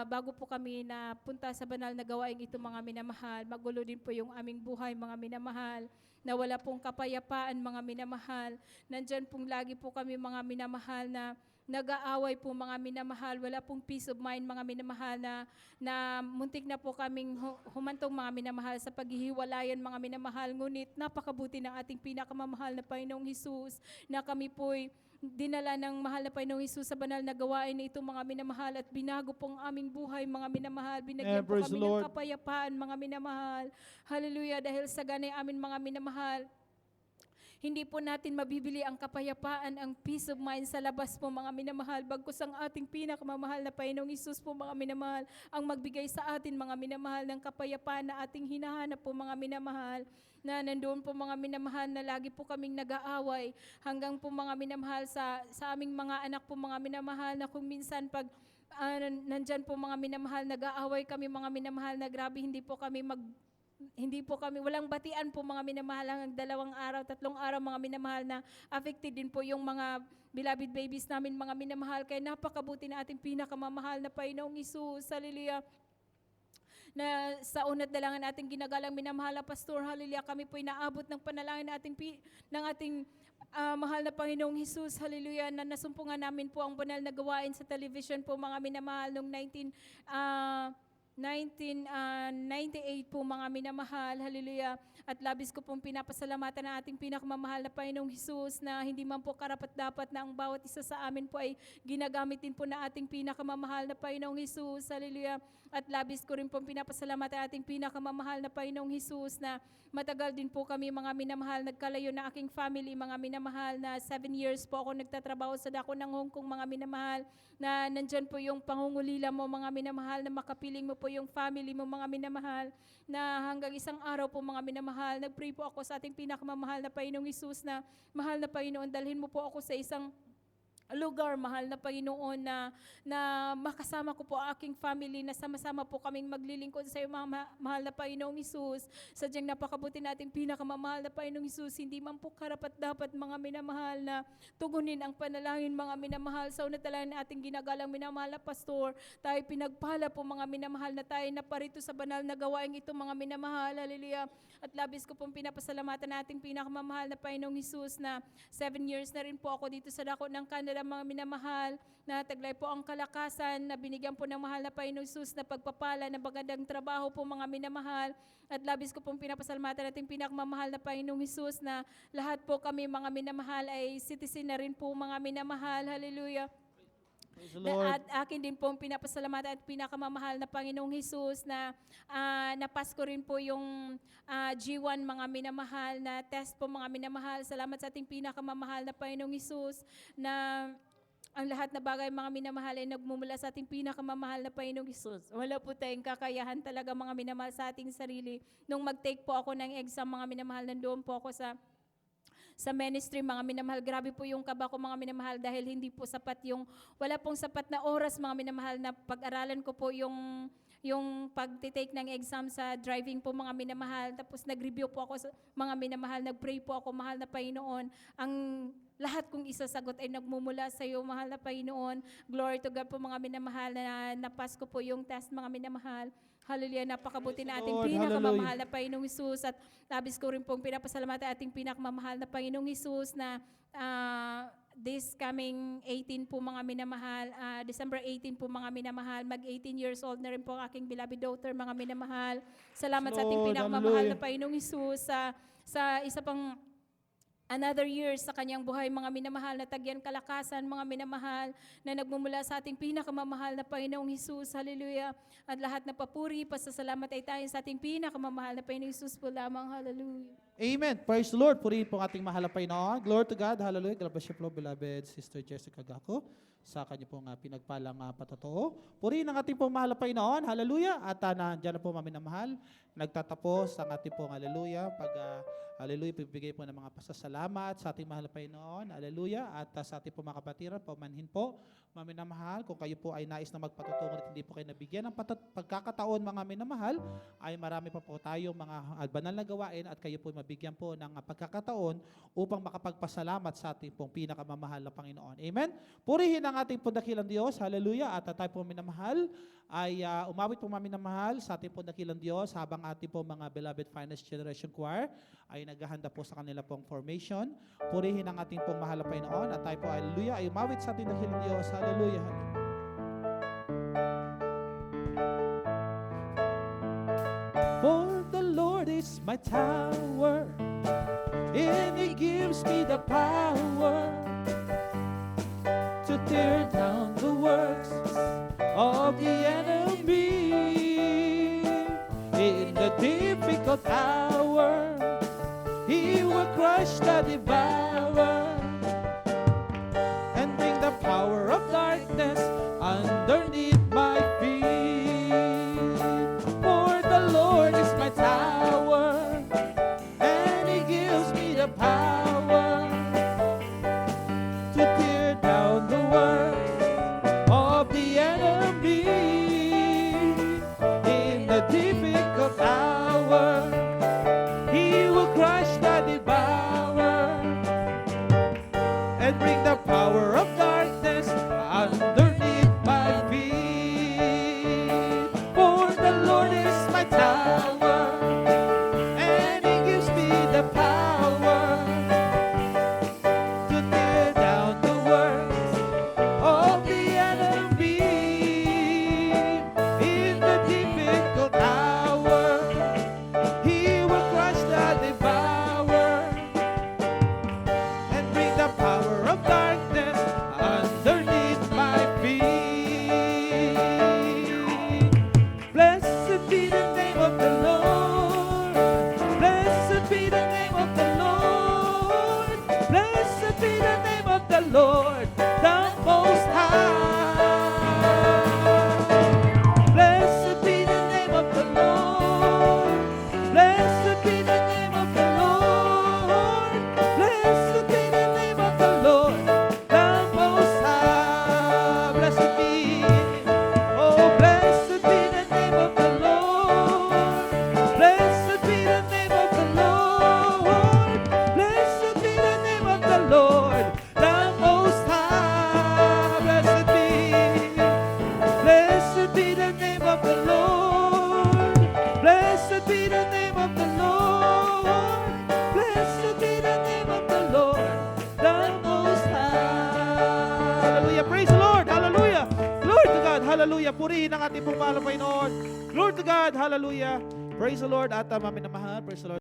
bago po kami na punta sa banal na gawain ito mga minamahal, magulo din po yung aming buhay mga minamahal, na wala pong kapayapaan mga minamahal. Nandyan pong lagi po kami mga minamahal na nag-aaway po mga minamahal, wala pong peace of mind mga minamahal na muntik na po kaming humantong mga minamahal sa paghihiwalayan mga minamahal. Ngunit napakabuti ng ating pinakamamahal na Panginoong Hesus na kami po'y dinala ng mahal na Panginoong Hesus sa banal na gawain na ito mga minamahal at binago pong aming buhay mga minamahal. Binagyan po Praise kami the ng Lord. kapayapaan mga minamahal. Hallelujah, dahil sa ganay amin mga minamahal. Hindi po natin mabibili ang kapayapaan, ang peace of mind sa labas po mga minamahal. Bagkus ang ating pinakamamahal na Panginoong Hesus po mga minamahal ang magbigay sa atin mga minamahal ng kapayapaan na ating hinahanap po mga minamahal. Na nandoon po mga minamahal na lagi po kaming nag-aaway hanggang po mga minamahal sa aming mga anak po mga minamahal na kung minsan pag nandyan po mga minamahal, nag-aaway kami mga minamahal na grabe, hindi po kami, walang batian po mga minamahal hanggang 2 araw, 3 araw mga minamahal na affected din po yung mga beloved babies namin mga minamahal. Kaya napakabuti na ating pinakamamahal na Panginoong Hesus. Hallelujah. Na sa unat dalangan nating ginagalang minamahal na Pastor, hallelujah, kami po inaabot ng panalangin ng ating mahal na Panginoong Hesus, hallelujah, na nasumpungan namin po ang banal na gawain sa television po mga minamahal noong 1998 po mga minamahal, hallelujah. At labis ko pong pinapasalamatan ng ating pinakamamahal na Panginoong Hesus na hindi man po karapat-dapat na ang bawat isa sa amin po ay ginagamit din po na ating pinakamamahal na Panginoong Hesus, hallelujah. At labis ko rin pong pinapasalamatan ng ating pinakamamahal na Panginoong Hesus na matagal din po kami mga minamahal nagkalayo na aking family mga minamahal na 7 years po ako nagtatrabaho sa dako ng Hong Kong mga minamahal na nandyan po yung pangungulila mo mga minamahal na makapiling mo po yung family mo mga minamahal na hanggang isang araw po mga minamahal nagpray po ako sa ating pinakamamahal na Panginoong Hesus na mahal na Panginoon, dalhin mo po ako sa isang lugar, mahal na Panginoon, na makasama ko po aking family, na sama-sama po kaming maglilingkod sa iyo, mahal na Panginoong Hesus. Sadyang napakabuti nating pinakamamahal na Panginoong Hesus, hindi man po karapat-dapat mga minamahal na tugunin ang panalangin mga minamahal. Sa unat talaga na ating ginagalang minamahal na Pastor, tayo pinagpala po mga minamahal na tayo na parito sa banal na gawain ito mga minamahal, hallelujah. At labis ko pong pinapasalamatan nating pinakamamahal na Panginoong Hesus na 7 years na rin po ako dito sa dako ng Canada mga minamahal, na taglay po ang kalakasan, na binigyan po ng mahal na Panginoong Hesus na pagpapala, na magandang trabaho po mga minamahal. At labis ko pong pinapasalamatan natin pinakamamahal na Panginoong Hesus na lahat po kami mga minamahal ay citizen na rin po mga minamahal, hallelujah. Praise the Lord. At akin din pong pinapasalamatan at pinakamamahal na Panginoong Hesus na napasko rin po yung G1 mga minamahal na test po mga minamahal. Salamat sa ating pinakamamahal na Panginoong Hesus na ang lahat na bagay mga minamahal ay nagmumula sa ating pinakamamahal na Panginoong Hesus. Wala po tayong kakayahan talaga mga minamahal sa ating sarili. Nung mag-take po ako ng exam mga minamahal, nandoon po ako sa ministry mga minamahal, grabe po yung kaba ko mga minamahal dahil hindi po sapat wala pong sapat na oras mga minamahal na pag-aralan ko po yung pag-take ng exam sa driving po mga minamahal. Tapos nag-review po ako sa mga minamahal, nag-pray po ako, mahal na Panginoon. Ang lahat kong isasagot ay nagmumula sa iyo, mahal na Panginoon. Glory to God po mga minamahal na napas ko po yung test mga minamahal. Hallelujah, napakabuti na ating Lord. pinakamamahal na Panginoong Hesus. At labis ko rin pong pinapasalamatan ating pinakamamahal na Panginoong Hesus na this coming 18 po mga minamahal, December 18 po mga minamahal, mag 18 years old na rin po ang aking beloved daughter mga minamahal. Salamat sa ating Lord, pinakamamahal na hallelujah. Panginoong Hesus sa isa pang another year sa kanyang buhay mga minamahal, na tagyan kalakasan mga minamahal na nagmumula sa ating pinakamamahal na Panginoong Hesus, hallelujah. At lahat na papuri, pasasalamat ay tayo sa ating pinakamamahal na Panginoong Hesus po lamang, hallelujah. Amen. Praise the Lord. Purihin po ang ating mahal na Panginoon. Glory to God. Hallelujah. God bless you po, beloved Sister Jessica Gaco, sa kanya pong pinagpalang patotoo. Purihin ang ating pong mahal na Panginoon. Hallelujah. At nandiyan na po mami na mahal. Nagtatapos ang ating pong hallelujah. Hallelujah, pibigay po ng mga pasasalamat sa ating mahal na Panginoon. Hallelujah. At sa ating pong mga kapatiran, paumanhin po, mami na mahal, kung kayo po ay nais na magpatutungo at hindi po kayo nabigyan ng pagkakataon mga minamahal, ay marami pa po tayong mga banal na gawain at kayo po mabigyan po ng pagkakataon upang makapagpasalamat sa ating pong pinakamamahal na Panginoon. Amen? Purihin ang ng ating po dakilang Diyos, hallelujah, at tayo po minamahal, ay umawit po minamahal sa ating po dakilang Diyos habang ating po mga beloved Finest Generation Choir ay naghahanda po sa kanila pong formation. Purihin ang ating pong mahal na Panginoon at tayo po, hallelujah, ay umawit sa ating dakilang Diyos, hallelujah, hallelujah. For the Lord is my tower, and He gives me the power to tear down the works of the enemy. In the difficult hour, He will crush the devourer and bring the power of darkness underneath my feet. For the Lord is my tower, and He gives me the power to tear down the works of the enemy. In the difficult hour, He will crush the devourer and bring the power of darkness underneath my feet. For the Lord is my tower, and He gives me the power to tear down the works of the enemy. In the difficult hour, He will crush the devourer and bring the power of darkness underneath my feet. Blessed be the name of the Lord. Blessed be the name of the Lord. Blessed be the name of the Lord, the Most High. Blessed be the name of the Lord. Blessed be the name of the Lord. Blessed be the name of the Lord, the Most High. Blessed be, oh, blessed be the name of the Lord. Blessed be the name of the Lord. Blessed be the name of the Lord, the Most High. Blessed be the name of the Lord. Blessed be the name of the Lord. Blessed be the name of the Lord, the Most High. Hallelujah. Praise the Lord. Hallelujah. Glory to God. Hallelujah. Purihin ang ating pong mahal na Panginoon. Glory to God. Hallelujah. Praise the Lord. At maminamahal